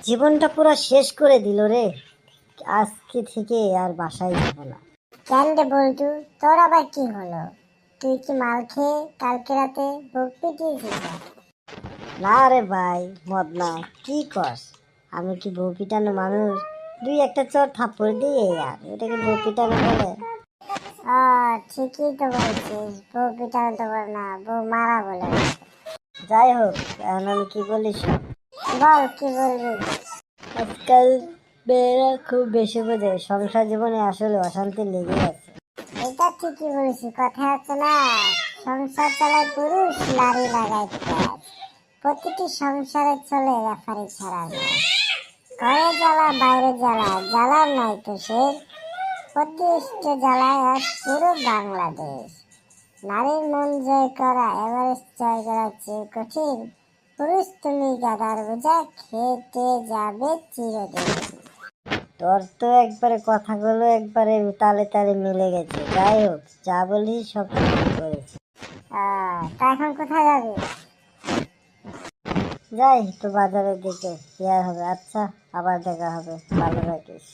জীবনটা পুরো শেষ করে দিল রে। আজকে থেকে আর বাসায় যাব না। কেন রে বল্টু, তোর আবার কি হলো? তুই কি মাল খেয়ে কালকে রাতে বুক পিটিয়েছিস? না রে ভাই, মদ না। কি কস? আমি কি বউ পিটানো মানুষ? দুই একটা চর থাপ্পড় দিয়ে আর এটাকে বউ পিটানো বলে? ঠিকই তো বলছিস, বউ পিটানো তো বল না, বউ মারা বলে। যাই হোক, এখন আমি কি বলিস? বল কি বলবি? আজকাল মেয়েরা খুব বেশি বোঝে, সংসার জীবনে আসলে অশান্তি লেগে আছে। এটা ঠিকই বলেছিস, কথা আছে না, সংসার চালায় পুরুষ, নারী লাগায় প্যাঁচ। প্রতিটি সংসারে চলে রেফারি ছাড়া নয়। ঘরে জ্বালা বাইরে জ্বালা, জ্বালার নাই তো শেষ। প্রতিষ্ঠ জ্বালায় আজ পুরো বাংলাদেশ। নারীর মন জয় করা এভারেস্ট জয় করার চেয়ে কঠিন। পুরুষ তুমি গাদার বোঝা, খেতে যাবে চিরদিন। তোর তো একবারে কথাগুলো একবারে তালে তালে মিলে গেছে। যাই হোক, যা বলি সব ঠিক করেছি। তা এখন কোথায় যাবে? যাই তো বাজারের দিকে, কি আর হবে। আচ্ছা, আবার দেখা হবে, ভালো থাকিস।